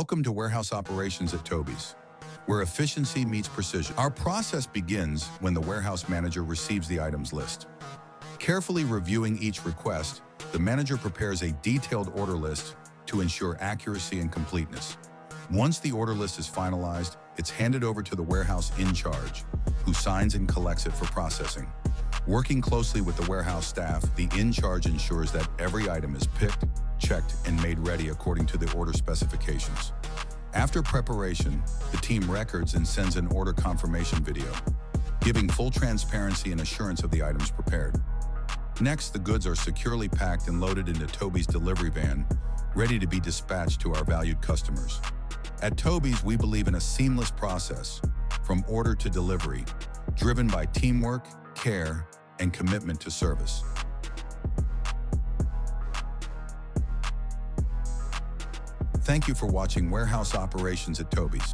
Welcome to warehouse operations at Tobys, where efficiency meets precision. Our process begins when the warehouse manager receives the items list. Carefully reviewing each request, the manager prepares a detailed order list to ensure accuracy and completeness. Once the order list is finalized, it's handed over to the warehouse in charge, who signs and collects it for processing. Working closely with the warehouse staff, the in charge ensures that every item is picked, checked, and made ready according to the order specifications. After preparation, the team records and sends an order confirmation video, giving full transparency and assurance of the items prepared. Next, the goods are securely packed and loaded into Tobys' delivery van, ready to be dispatched to our valued customers. At Tobys, we believe in a seamless process, from order to delivery, driven by teamwork, care, and commitment to service. Thank you for watching Warehouse Operations at Tobys.